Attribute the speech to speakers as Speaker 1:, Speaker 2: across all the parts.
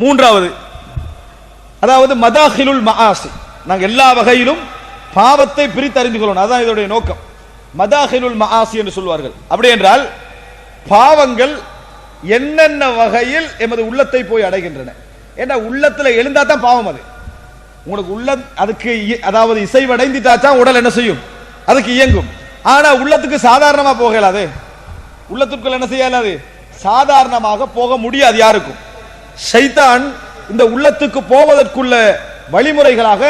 Speaker 1: மூன்றாவது, அதாவது மதாஹிலுல் மஆசி, நாங்க எல்லா வகையிலும் பாவத்தை பிரித்து அறிந்து கொள்ளணும். அதான் இதோடைய நோக்கம். மதாஹிலுல் மஆசி என்று சொல்வார்கள். அப்படி என்றால் பாவங்கள் என்னென்ன வகையில் எமது உள்ளத்தை போய் அடைகின்றன. ஏன்னா உள்ளத்துல எழுந்தா தான் பாவம். அது உங்களுக்கு உள்ள அதுக்கு அதாவது இசைவடைந்துட்டாச்சா உடல் என்ன செய்யும், அதுக்கு இயங்கும். ஆனா உள்ளத்துக்கு சாதாரணமா போகலாது, உள்ளத்துக்குள் என்ன செய்யலாது, சாதாரணமாக போக முடியாது யாருக்கும். ஷைத்தான் இந்த உள்ளத்துக்கு போவதற்குள்ள வழிமுறைகளாக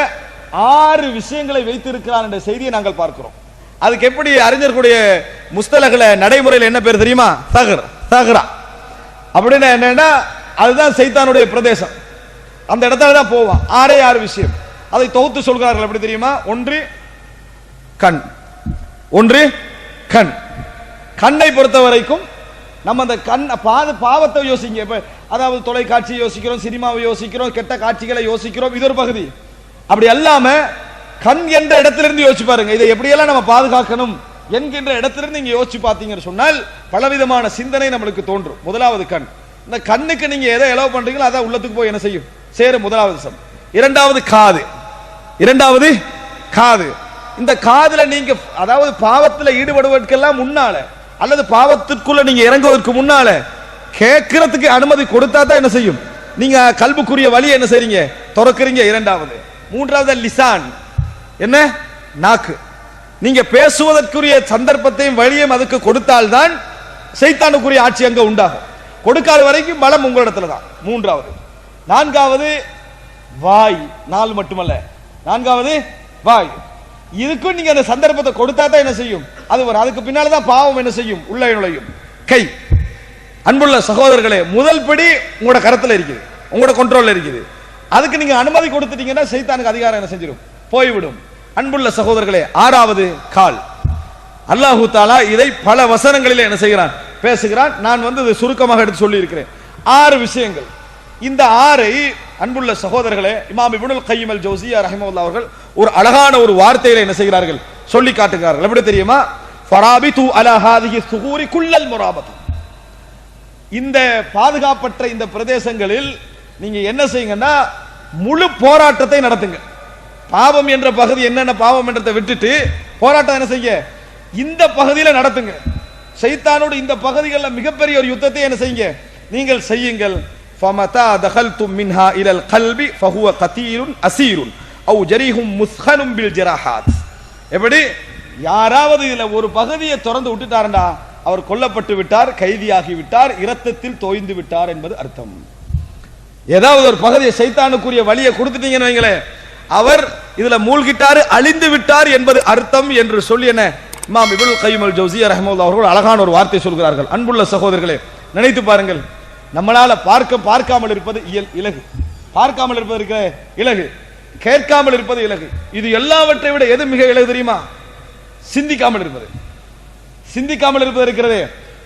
Speaker 1: 6 விஷயங்களை வைத்திருக்கிறான் என்ற செய்தியை நாங்கள் பார்க்கிறோம். அதுக்கு எப்படி அறிஞர்களுடைய முஸ்தலகல நடைமுறையில் என்ன பேர் தெரியுமா? தகரா அப்படின்னா என்னன்னா அதுதான் சைத்தானுடைய பிரதேசம். அந்த இடத்துல தான் போவான். 6 விஷயம் அதை தொகுத்து சொல்கிறார்கள். எப்படி தெரியுமா? ஒன்று கண். கண்ணை பொறுத்த வரைக்கும் நம்ம அந்த பாவத்தை யோசிங்க. இப்ப அதாவது தொலைக்காட்சி யோசிக்கிறோம், சினிமாவை யோசிக்கிறோம், கெட்ட காட்சிகளை யோசிக்கிறோம், இது ஒரு பகுதி. அப்படி அல்லாம கண் என்ற இடத்திலிருந்து யோசிச்சு பாருங்க. இதை எப்படியெல்லாம் நம்ம பாதுகாக்கணும் என்கின்ற இடத்திலிருந்து நீங்க யோசிச்சு பார்த்தீங்கன்னு சொன்னால் பலவிதமான சிந்தனை நம்மளுக்கு தோன்றும். முதலாவது கண். இந்த கண்ணுக்கு நீங்க எதை எலவு பண்றீங்களோ அதான் உள்ளத்துக்கு போய் என்ன செய்யும், சேரும். முதலாவது சம். இரண்டாவது காது. இந்த காதுல நீங்க அதாவது பாவத்தில் ஈடுபடுவதற்கெல்லாம் முன்னால அல்லது பாவத்திற்குள்ள நீங்க இறங்குவதற்கு முன்னால கேட்கறதுக்கு அனுமதி கொடுத்தா தான் என்ன செய்யும், நீங்க கல்புக்குரிய வழி என்ன செய்றீங்க, திறக்கிறீங்க. இரண்டாவது. மூன்றாவது லிசான், என்ன, நாக்கு. நீங்க பேசுவதற்குரிய சந்தர்ப்பத்தையும் வழியையும் அதுக்கு கொடுத்தால்தான் சைத்தானுக்குரிய ஆட்சி அங்க உண்டாகும். கொடுக்காத வரைக்கும் பலம் உங்களிடத்துல தான். மூன்றாவது. நான்காவது வாய். 4 மட்டுமல்ல, நான்காவது வாய். இதுக்கும் நீங்க அந்த சந்தர்ப்பத்தை கொடுத்தா தான் என்ன செய்யும், அது வரும். அதுக்கு பின்னால்தான் பாவம் என்ன செய்யும், உள்ள நுழையும். கை. அன்புள்ள சகோதரர்களே, முதல் படி உங்களோட கரத்துல இருக்குது, உங்களோட கண்ட்ரோல்ல இருக்குது. அதுக்கு நீங்க அனுமதி கொடுத்துட்டீங்கன்னா சைத்தானுக்கு அதிகாரம் என்ன செஞ்சிடும், போய்விடும். அன்புள்ள சகோதரர்களே, 6வது கால். அல்லாஹு தஆலா இதை பல வசனங்களிலே என்ன செய்கிறான், பேசுகிறான். நான் இதை சுருக்கமாக எடுத்து சொல்லி இருக்கிறேன். 6 விஷயங்கள். இந்த 6ஐ அன்புள்ள சகோதரர்களே இமாம் இப்னுல் கய்யிம் அல் ஜௌஸிய்யா ரஹிமஹுல்லாஹ் அவர்கள் ஒரு அழகான ஒரு வார்த்தையில என்ன செய்கிறார்கள், சொல்லி காட்டுகிறார்கள். எப்படி தெரியுமா? ஃபராபிது அலா ஹாதிஹி ஸுகூரி குல்லல் முராபத். இந்த பாதுகாப்பற்ற இந்த பிரதேசங்களில் நீங்க என்ன செய்யுங்கன்னா முழு போராட்டத்தை நடத்துங்க. பாவம் என்ற பகுதி என்னென்ன பாவம் என்றதை விட்டுட்டு போராட்டம் என்ன செய்ய, இந்த பகுதியில நடத்துங்க. ஷைத்தானோடு இந்த பகுதிகளில் மிகப்பெரிய ஒரு யுத்தத்தை என்ன செய்யுங்க, நீங்கள் செய்யுங்கள். فَمَتَى دَخَلْتُمْ مِنْهَا إِلَى الْقَلْبِ فَهُوَ قَتِيلٌ أَسِيرٌ أَوْ جَرِيحٌ مُثْخَنٌ بِالْجِرَاحَاتِ. எப்படி யாராவது இதுல ஒரு பகுதியை திறந்து விட்டுட்டாருண்டா அவர் கொல்லப்பட்டு விட்டார், கைதியாகி விட்டார், இரத்தத்தில் தோய்ந்து விட்டார் என்பது அர்த்தம். ஏதாவது ஒரு பகுதியை சைத்தானுக்குரிய வழியை கொடுத்துட்டீங்கன்னு வைங்களேன், அவர் இதுல மூழ்கிட்டாரு, அழிந்து விட்டார் என்பது அர்த்தம் என்று சொல்லி என்ன இமாம் இப்னுல் கய்யிம் அல் ஜௌஸிய்யா ரஹ்மத்துல்லாஹி அவர்கள் அழகான ஒரு வார்த்தை சொல்கிறார்கள். அன்புள்ள சகோதரர்களே, நினைத்து பாருங்கள். நம்மளால பார்க்காமல் இருப்பது இலகு, பார்க்காமல் இருப்பது இருக்க இலகு, கேட்காமல் இருப்பது இலகு. இது எல்லாவற்றை விட எது மிக இலகு தெரியுமா? சிந்திக்காமல் இருப்பது. சிந்திக்காமல் இருப்பது இருக்கிறதே,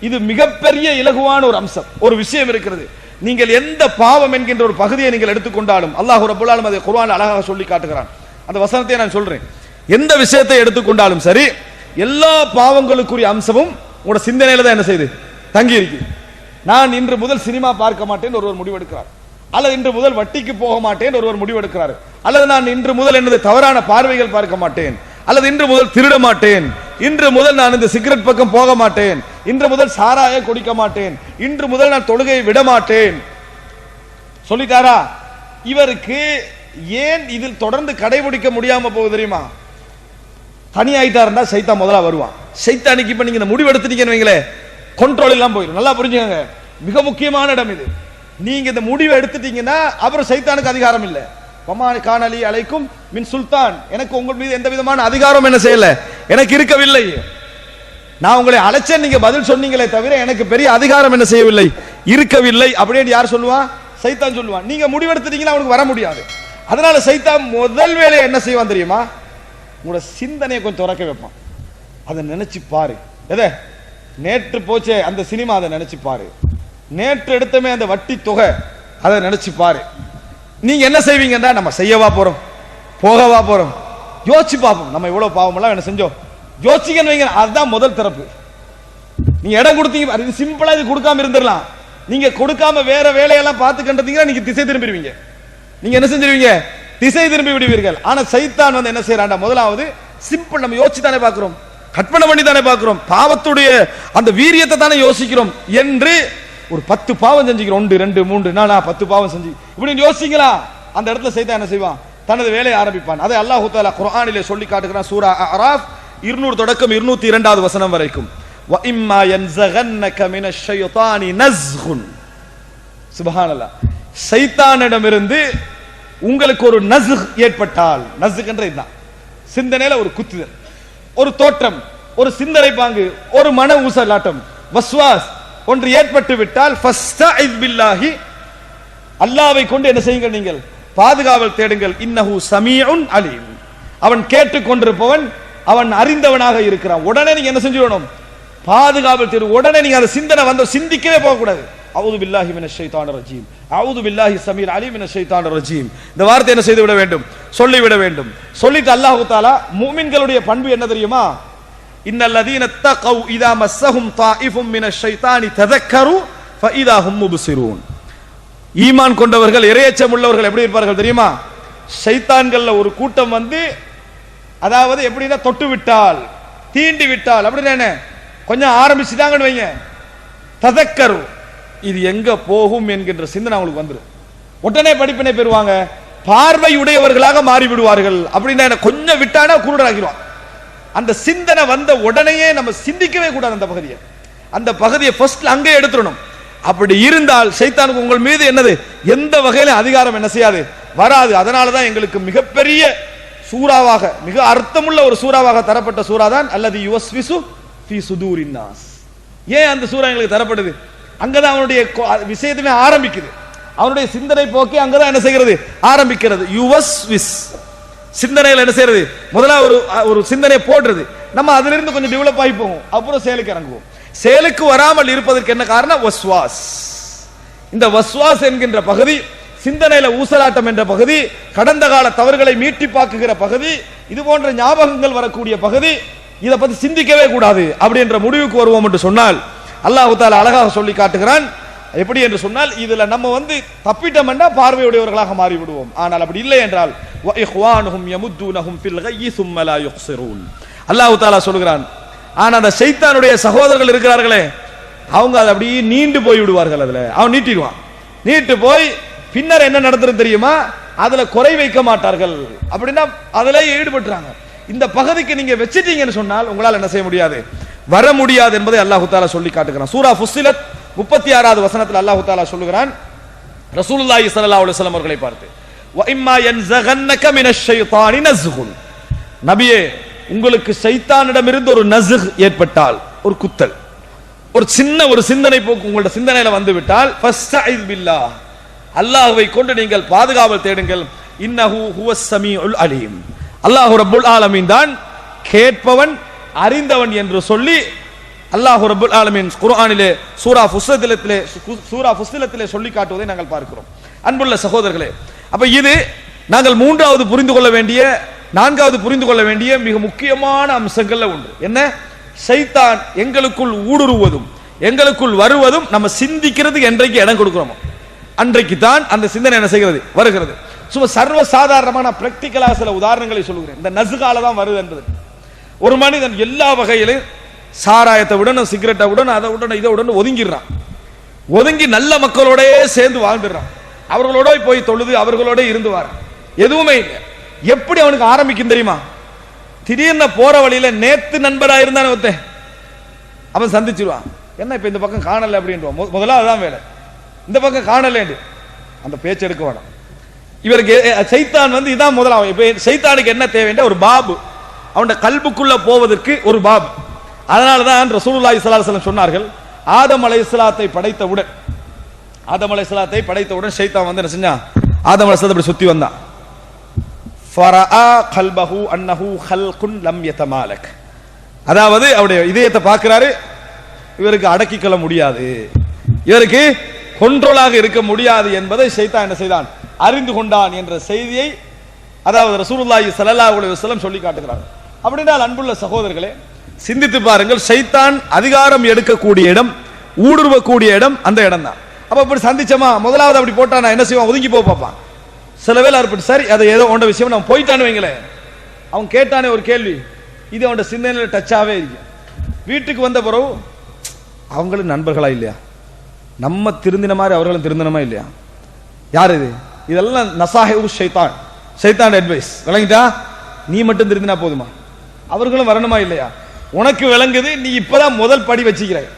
Speaker 1: இது மிகப்பெரிய இலகுவான ஒரு அம்சம், ஒரு விஷயம் இருக்கிறது. நீங்கள் எந்த பாவம் என்கின்ற ஒரு பகுதியை நீங்கள் எடுத்துக்கொண்டாலும் அல்லாஹ் ரப்பல் ஆலமீன் அதை குர்ஆன் அழகாக சொல்லி காட்டுகிறான். அந்த வசனத்தை நான் சொல்றேன். எந்த விஷயத்தை எடுத்துக்கொண்டாலும் சரி, எல்லா பாவங்களுக்குரிய அம்சமும் உங்களோட சிந்தனையில தான் என்ன செய்யுது, தங்கி இருக்கு. நான் இன்று முதல் சினிமா பார்க்க மாட்டேன் ஒருவர் முடிவெடுக்கிறார், அல்லது இன்று முதல் வட்டிக்கு போக மாட்டேன் ஒருவர் முடிவெடுக்கிறார், அல்லது நான் இன்று முதல் எனது தவறான பார்வைகள் பார்க்க மாட்டேன், அல்லது இன்று முதல் திருட மாட்டேன், இன்று முதல் நான் இந்த சிகரெட் பக்கம் போக மாட்டேன், இன்று முதல் சாராய குடிக்க மாட்டேன், இன்று முதல் நான் தொழுகையை விட மாட்டேன் சொல்லிட்டாரா? இவருக்கு ஏன் இதில் தொடர்ந்து கடைபிடிக்க முடியாம போகுது தெரியுமா? தனியாயிட்டாருந்தா சைத்தான் முதல்ல வருவான். சைத்தானுக்கு இப்ப நீங்க இந்த முடிவு எடுத்துட்டீங்கன்னு வைங்களே, கண்ட்ரோல் எல்லாம் போயிடும். நல்லா புரிஞ்சுக்கங்க, மிக முக்கியமான இடம் இது. நீங்க இந்த முடிவை எடுத்துட்டீங்கன்னா அப்புறம் சைத்தானுக்கு அதிகாரம் இல்லை. பமானி கானலி அலைக்கும் மின் சுல்தான், எனக்கு உங்கள் மீது எந்த விதமான அதிகாரம் என்ன செய்யல, எனக்கு இருக்கவில்லை. நான் உங்களை அழைச்சேன், நீங்க பதில் சொன்னீங்களே தவிர எனக்கு பெரிய அதிகாரம் என்ன செய்யவில்லை, இருக்கவில்லை அப்படின்னு யார் சொல்லுவான்? சைத்தான் சொல்லுவான். நீங்க முடிவெடுத்துட்டீங்கன்னா அவனுக்கு வர முடியாது. அதனால சைத்தான் முதல் வேலையை என்ன செய்வான் தெரியுமா? உங்களோட சிந்தனையை கொஞ்சம் துறக்க வைப்பான். அதை நினைச்சு பாரு. எதை? நேற்று போச்சே அந்த சினிமா, அதை நினைச்சு பாரு. நேற்று எடுத்தமே அந்த வட்டி தொகை, அதை நினைச்சு பாரு. நீங்க என்ன செய்வீங்கன்னா, நம்ம செய்யவா போறோம், போகவா போறோம், யோசிச்சு பார்ப்போம். நம்ம இவ்வளவு பாவம் எல்லாம் என்ன செஞ்சோம் யோசிச்சுங்கன்னு வைங்க. அதுதான் முதல் திறப்பு. நீங்க இடம் கொடுத்தீங்க, இது சிம்பிளா இது கொடுக்காம இருந்துடலாம். நீங்க கொடுக்காம வேற வேலையெல்லாம் பார்த்து கண்டீங்கன்னா நீங்க திசை திரும்பிடுவீங்க. நீங்க என்ன செஞ்சிருவீங்க? திசை திரும்பி விடுவீர்கள். ஆனா சைத்தான் வந்து என்ன செய்யறான்டா, முதலாவது சிம்பிள், நம்ம யோசிச்சு தானே பார்க்கிறோம், கற்பனை பண்ணி தானே பார்க்கிறோம், பாவத்துடைய அந்த வீரியத்தை தானே யோசிக்கிறோம் என்று ஒரு 10 பாவம் செஞ்சுக்கிறோம், 1 2 3 4 10 பாவம் செஞ்சு இப்படி யோசிங்களா, அந்த இடத்துல சைத்தான் என்ன செய்வான், தனது வேலையை ஆரம்பிப்பான். அதை அல்லாஹ் தஆலா குர்ஆனிலே சொல்லி காட்டுகிறான். சூரா அஅராஃப் 200 தொடக்கம் 202வது வசனம் வரைக்கும். வ இம்மா யன்ஸகன்னக மினஷ் ஷைத்தானி நஸ்குன். சுப்ஹானல்லாஹ். சைத்தானிடமிருந்து உங்களுக்கு ஒரு நஸ்க் ஏற்பட்டால், நஸ்க்ன்ற இதுதான் சிந்தனையில ஒரு குத்துதல், ஒரு தோற்றம், ஒரு சிந்தனை பாங்கு, ஒரு மன ஊசலாட்டம், வஸ்வாஸ் ஒன்று ஏற்பட்டு விட்டால் ஃபஸ்தஇஸ் பில்லாஹி, அல்லாஹ்வை கொண்டு என்ன செய்யுங்கள், நீங்கள் பாதுகாவல் தேடுங்கள். இன்னஹு சமீஉன் அலீம், அவன் கேட்டுக் கொண்டிருப்பவன், அவன் அறிந்தவனாக இருக்கிறான். உடனே நீங்க என்ன செஞ்சிடணும், பாதுகாவல் தேடு. உடனே நீங்க அந்த சிந்தனை வந்து சிந்திக்கவே போக கூடாது. அஊது பில்லாஹி மினஷ் ஷைத்தானிர் ரஜீம், அஊது பில்லாஹி ஸமீல் அலீம் மினஷ் ஷைத்தானிர் ரஜீம். இந்த வார்த்தை என்ன செய்து விட வேண்டும், சொல்லிவிட வேண்டும். சொல்லிட்டு அல்லாஹ் தஆலா முஃமின்களுடைய பண்பு என்ன தெரியுமா, இன்னல்லதீன தகவ் இதா மஸ்ஸஹும் தாயிஃபும் மினஷ் ஷைத்தானி ததக்கரு ஃபஇதா ஹும் முப்ஸிரூன். ஈமான் கொண்டவர்கள், இறையச்சம் உள்ளவர்கள் எப்படி இருப்பார்கள் தெரியுமா, ஷைத்தான்கள்ல ஒரு கூட்டம் வந்து, அதாவது எப்படின்னா தொட்டு விட்டால், தீண்டி விட்டால், அப்படின்னா என்ன, கொஞ்சம் ஆரம்பிச்சுட்டாங்கன்னு வைங்க, ததக்கரு, இது எங்க போகும் என்கின்ற சிந்தனை அவங்களுக்கு வந்துடும். உடனே படிப்பினை பெறுவாங்க, பார்வை உடையவர்களாக மாறிவிடுவார்கள். அப்படின்னா என்ன, கொஞ்சம் விட்டானா குருடராகிடுவான். அந்த சிந்தனை வந்த உடனேயே நம்ம சிந்திக்கவே கூடாது. அந்த பகுதியை ஃபர்ஸ்ட் அங்கே எடுத்துடணும். அப்படி இருந்தால் சைத்தானுக்கு உங்கள் மீது என்னது, எந்த வகையில அதிகாரம் என்ன செய்யாது, வராது. அதனாலதான் எங்களுக்கு மிகப்பெரிய சூறாவாக, மிக அர்த்தமுள்ள ஒரு சூறாவாக தரப்பட்ட சூறா தான் அல்லது யுவஸ்விசு ஃபீ சுதூரின் நாஸ். ஏன் அந்த சூறா எங்களுக்கு தரப்படுது, அங்கதான் அவனுடைய விஷயத்துமே ஆரம்பிக்குது. அவனுடைய சிந்தனை போக்கி அங்கதான் என்ன செய்கிறது, ஆரம்பிக்கிறது. யுவஸ்விஸ், சிந்தனையில் என்ன செய்யறது, முதல்ல ஒரு சிந்தனை போடுறது, நம்ம அதுல இருந்து கொஞ்சம் டெவலப் ஆகி போவோம், அப்புறம் செயலுக்கு இறங்குவோம். செயலுக்கு வராமல் இருப்பதற்கு என்ன காரணம், வஸ்வாஸ். இந்த வஸ்வாஸ் என்கின்ற பகுதி, சிந்தனையில ஊசலாட்டம் என்ற பகுதி, கடந்த கால தவறுகளை மீட்டி பார்க்குகிற பகுதி, இது போன்ற ஞாபகங்கள் வரக்கூடிய பகுதி, இதை பத்தி சிந்திக்கவே கூடாது அப்படின்ற முடிவுக்கு வருவோம் என்று சொன்னால் அல்லாஹ் தஆலா அழகாக சொல்லி காட்டுகிறான். எப்படி என்று சொன்னால், இதுல நம்ம வந்து தப்பிட்டோம் என்றால் பார்வையுடையவர்களாக மாறி விடுவோம். ஆனால் அப்படி இல்லை என்றால் வ இஹ்வானுஹும் யமுதுனஹும் ஃபில் கய்யி ஸும்ம லா யுக்ஸிரூன். அல்லாஹ் தஆலா சொல்கிறான், ஆனா அந்த ஷைத்தானுடைய சகோதரர்கள் இருக்கிறார்களே, அவங்க அதை அப்படியே நீண்டு போய் விடுவார்கள். அதுல அவன் நீட்டிடுவான். நீட்டு போய் பின்னர் என்ன நடந்துரும் தெரியுமா, அதுல குறை வைக்க மாட்டார்கள். அப்படின்னா அதுல ஈடுபட்டுறாங்க. இந்த பகுதிக்கு நீங்க வச்சிட்டீங்கன்னு சொன்னால் உங்களால் என்ன செய்ய முடியாது, வர முடியாது என்பதை அல்லாஹ் தஆலா சொல்லி காட்டுகிறான். சூரா ஃபுஸ்ஸிலத் 36வது வசனத்தில் அல்லாஹ் தஆலா சொல்லுகிறான், ரசூலுல்லாஹி ஸல்லல்லாஹு அலைஹி வஸல்லம் அவர்களை பார்த்து, வ இம்மா யன்ஸகன்னக மினஷ் ஷைத்தானி நஸ்குன், நபியே உங்களுக்கு ஷைத்தானிடமிருந்து ஒரு நஸ்க் ஏற்பட்டால், ஒரு குத்தல், ஒரு சின்ன ஒரு சிந்தனை போக்கு உங்களுடைய சிந்தனையில வந்து விட்டால், ஃபஸ்தஇஸ் பில்லாஹ், அல்லாஹ்வை கொண்டு நீங்கள் பாதுகாவல் தேடுங்கள். இன்னஹு ஹுவஸ் ஸமீஉல் அலீம், அல்லாஹ் ரப்புல் ஆலமீன் தான் கேட்பவன் அறிந்தவன் என்று சொல்லி அல்லாஹ் ரப்புல் ஆலமீன் குர்ஆனிலே சூரா ஃபுஸ்ஸிலத்திலே சொல்லி காட்டுவதை நாங்கள் பார்க்கிறோம். அன்புள்ள சகோதரர்களே, அப்ப இது நாங்கள் 3வது புரிந்து கொள்ள வேண்டிய, 4வது புரிந்து கொள்ள வேண்டிய மிக முக்கியமான அம்சங்கள்ல ஒன்று. என்ன, ஷைத்தான் எங்களுக்குள் ஊடுருவதும் எங்களுக்குள் வருவதும் நம்ம சிந்திக்கிறதுக்கு என்றைக்கு இடம் கொடுக்கிறோமோ அன்றைக்கு தான் அந்த சிந்தனை என்ன செய்கிறது, வருகிறது. சும்மா சர்வ சாதாரணமான பிராக்டிகலாக சில உதாரணங்களை சொல்லுகிறேன். இந்த நசுகால தான் வருது என்பது, ஒரு மனிதன் எல்லா வகையிலும் சாராயத்தை விடணும், சிகரெட்டை விடணும், அதை விடணும், இதை விடணும் ஒதுங்கிடுறான். ஒதுங்கி நல்ல மக்களோட சேர்ந்து வாழ்ந்துடுறான். அவர்களோட போய் தொழுது அவர்களோட இருந்து வரான். எதுவுமே இல்லை. எப்படி அவனுக்கு ஆரம்பிக்கும் தெரியுமா, திடீர்னு போற வழியில நேத்து நண்பரா இருந்தானே ஒருத்தன், அவன் சந்திச்சிருவான். என்ன இப்ப இந்த பக்கம் காணல அப்படின்றான். முதல்ல அதான் வேலை, இந்த பக்கம் காணலேண்டு அந்த பேச்சு எடுக்க வேணாம். இவருக்கு சைத்தான் வந்து இதான் முதலாவது. இப்ப சைத்தானுக்கு என்ன தேவைன்னா ஒரு பாபு, அவனுடைய கல்புக்குள்ள போவதற்கு ஒரு பாபு. அதனாலதான் ரசூலுல்லாஹி ஸல்லல்லாஹு அலைஹி வஸல்லம் சொன்னார்கள், ஆதம் அலைஹிஸ்ஸலாத்தை படைத்தவுடன், ஆதம் அலைஹிஸ்ஸலாத்தை படைத்தவுடன் ஷைத்தான் வந்து என்ன செஞ்சான், ஆதம் அலைஹிஸ்ஸலாத்தை அப்படி சுத்தி வந்தான். ஃபரஆ கல்பஹு அன்னஹு ஹல்குன் லம் யதமாலக், அதாவது அவருடைய இதயத்தை பார்க்கிறாரு, இவருக்கு அடக்கிக்கொள்ள முடியாது, இவருக்கு கொண்ட்ரோலாக இருக்க முடியாது என்பதை ஷைத்தான் என்ன செய்தான், அறிந்து கொண்டான் என்ற செய்தியை அதாவது ரசூலுல்லாஹி ஸல்லல்லாஹு அலைஹி வஸல்லம் சொல்லி காட்டுகிறார். அப்படினால் அன்புள்ள சகோதரர்களே, சிந்தித்து பாருங்கள், ஷைத்தான் அதிகாரம் எடுக்கக்கூடிய இடம், ஊடுருவக்கூடிய இடம் அந்த இடம் தான். அப்ப இப்படி சந்திச்சமா முதலாவது அப்படி போட்டா நான் என்ன செய்வான், ஒதுங்கி போ பாப்பான். சில வேலை இருப்பட்டு சரி அதை ஏதோ உண்ட விஷயம் நம்ம போயிட்டான்னு வைங்களேன், அவன் கேட்டானே ஒரு கேள்வி, இது அவன் சிந்தனையில் டச்சாவே இருக்கு. வீட்டுக்கு வந்த பிறகு அவங்களும் நண்பர்களா இல்லையா, நம்ம திருந்தின மாதிரி அவர்களும் திருந்தினமா இல்லையா, யார் இது, இதெல்லாம் நசாஹு ஷைத்தான், ஷைத்தான் அட்வைஸ். விளங்கிட்டா, நீ மட்டும் திருந்தினா போதுமா, அவர்களும் வரணுமா இல்லையா. உனக்கு விளங்குது, நீ இப்பதான் முதல் படி வச்சுக்கிறாய்,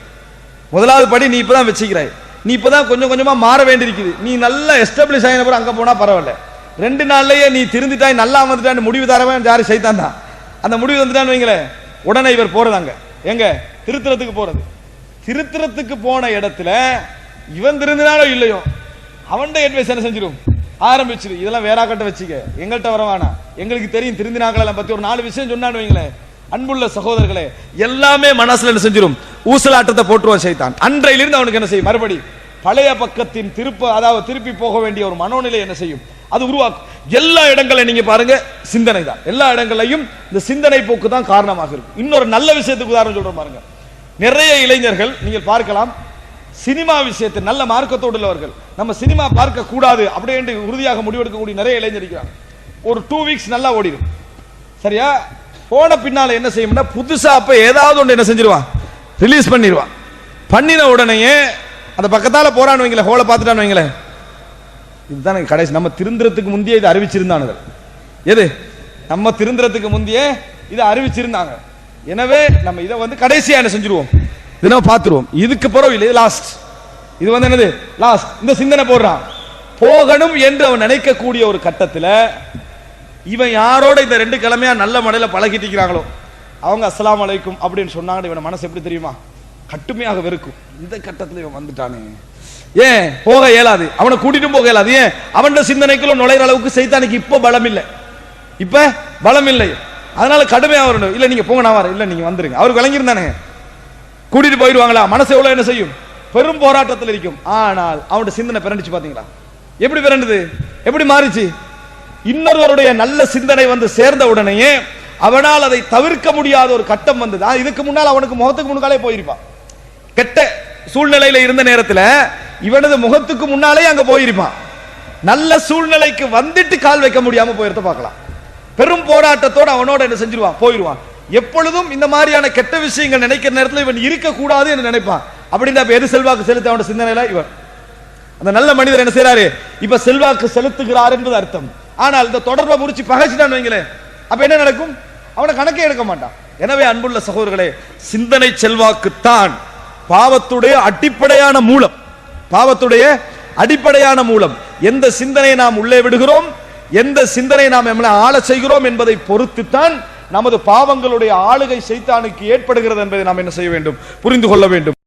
Speaker 1: முதலாவது படி நீ இப்பதான் வச்சுக்கிறாய், நீ இப்பதான் கொஞ்சம் கொஞ்சமா மாற வேண்டியிருக்குது. நீ நல்லா எஸ்டாப்ளிஷ் ஆகின பிறகு அங்க போனா பரவாயில்ல, 2 நாள்லயே நீ திருந்திட்டாய் நல்லா வந்துட்டான்னு முடிவு தரவன் யாரு, சைத்தான் தான். அந்த முடிவு வந்துட்டான்னு வைங்களேன், உடனே இவர் போறதாங்க எங்க திருத்தறதுக்கு போறது. திருத்தறதுக்கு போன இடத்துல இவன் திருந்தினாலோ இல்லையோ அவன் அட்வைஸ் என்ன செஞ்சிடும், ஆரம்பிச்சிரு. இதெல்லாம் வேற கட்ட வச்சுக்க, எங்கள்கிட்ட வரவானா, எங்களுக்கு தெரியும் திருந்தினாக்களை பத்தி ஒரு 4 விஷயம் சொன்னான்னு வைங்களேன். அன்புள்ள சகோதரர்களே, எல்லாமே மனசுல என்ன செஞ்சிடும், ஊசலாட்டத்தை போட்டுருவான் சைத்தான். அன்றையிலிருந்து அவனுக்கு என்ன செய்யும், மறுபடி பழைய பக்கத்தின் அதாவது திருப்பி போக வேண்டிய ஒரு மனோநிலை என்ன செய்யும், அது உருவாக்கும். எல்லா இடங்களையும் நீங்க பாருங்க, சிந்தனை தான் எல்லா இடங்களையும், இந்த சிந்தனை போக்கு தான் காரணமாக இருக்கும். இன்னொரு நல்ல விஷயத்துக்கு உதாரணம் சொல்றேன் பாருங்க. நிறைய இளைஞர்கள் நீங்கள் பார்க்கலாம், சினிமா விஷயத்தில் நல்ல மார்க்கத்தோடு உள்ளவர்கள், நம்ம சினிமா பார்க்க கூடாது அப்படியே உறுதியாக முடிவெடுக்கக்கூடிய நிறைய இளைஞர் இருக்கிறாங்க. ஒரு 2 வீக்ஸ் நல்லா ஓடிடும், சரியா, போன பின்னால என்ன செய்யும்னா புதுசா அப்ப ஏதாவது ஒன்று என்ன செஞ்சிருவான், ரிலீஸ் பண்ணிடுவான். பண்ணின உடனேயே அந்த பக்கத்தால போறான்னு வைங்களேன், ஹோலை பார்த்துட்டான்னு வைங்களேன், இதுதான் கடைசி. நம்ம திருந்திரத்துக்கு முந்தைய இதை அறிவிச்சிருந்தாங்க, எது நம்ம திருந்திரத்துக்கு முந்தைய இதை அறிவிச்சிருந்தாங்க. எனவே நம்ம இதை கடைசியா என்ன செஞ்சிருவோம், இதை நம்ம பார்த்துருவோம். இதுக்கு பிறகு இல்லை, லாஸ்ட், இது என்னது லாஸ்ட். இந்த சிந்தனை போடுறான் போகணும் என்று அவன் நினைக்கக்கூடிய ஒரு கட்டத்தில் இவன் யாரோட இந்த 2 கிழமையா நல்ல முறையில் பழகிட்டு இருக்கிறாங்களோ அவங்க அஸ்ஸலாமு அலைக்கும் அப்படின்னு சொன்னாங்க, இவன் மனசு எப்படி தெரியுமா, கட்டுமையாக வெறுக்கும். இந்த கட்டத்தில் இவன் வந்துட்டானே, ஏன் போக இயலாது, அவனை கூட்டிட்டு போக இயலாது. ஏன் அவன் சிந்தனைக்குள்ள நுழைகிற அளவுக்கு சைத்தானுக்கு இப்ப பலம் இல்லை, இப்ப பலம் இல்லை. அதனால கடுமையா வரணும். இல்ல நீங்க போங்க, நான் வரேன், இல்ல நீங்க வந்துருங்க. அவருக்கு விளங்கியிருந்தானே, கூட்டிட்டு போயிடுவாங்களா, மனசு எவ்வளவு என்ன செய்யும், பெரும் போராட்டத்தில் இருக்கும். ஆனால் அவனுடைய சிந்தனை பிறண்டுச்சு, பாத்தீங்களா எப்படி பிறண்டுது, எப்படி மாறிச்சு. இன்னொருவருடைய நல்ல சிந்தனை சேர்ந்த உடனேயே அவனால் அதை தவிர்க்க முடியாத ஒரு கட்டம் வந்தது. இதுக்கு முன்னால் அவனுக்கு முகத்துக்கு முன்னாலே போயிருப்பான், கெட்ட சூழ்நிலையில இருந்த நேரத்தில் இவனது முகத்துக்கு முன்னாலே அங்க போயிருப்பான். நல்ல சூழ்நிலைக்கு வந்துட்டு கால் வைக்க முடியாம போயிருந்த பார்க்கலாம். பெரும் போராட்டத்தோடு அவனோட என்ன செஞ்சிருவான், போயிருவான். எப்பொழுதும் இந்த மாதிரியான கெட்ட விஷயங்கள் நினைக்கிற நேரத்தில் இவன் இருக்க கூடாது என்று நினைப்பான். அப்படின்னா எது செல்வாக்கு செலுத்த அவனோட சிந்தனையில இவன் அந்த நல்ல மனிதர் என்ன செய்யறாரு, இப்ப செல்வாக்கு செலுத்துகிறார் என்பது அர்த்தம். ஆனால் இந்த தொடர்பை முறிச்சு பகைச்சிட்டான்னு வைங்களேன், அப்ப என்ன நடக்கும், அவனை கணக்கே எடுக்க மாட்டான். எனவே அன்புள்ள சகோதரர்களே, சிந்தனை செல்வாக்குத்தான் பாவத்துடைய அடிப்படையான மூலம், பாவத்துடைய அடிப்படையான மூலம். எந்த சிந்தனை நாம் உள்ளே விடுகிறோம், எந்த சிந்தனை நாம் ஆள செய்கிறோம் என்பதை பொறுத்துத்தான் நமது பாவங்களுடைய ஆளுகை சைத்தானுக்கு ஏற்படுகிறது என்பதை நாம் என்ன செய்ய வேண்டும், புரிந்து கொள்ள வேண்டும்.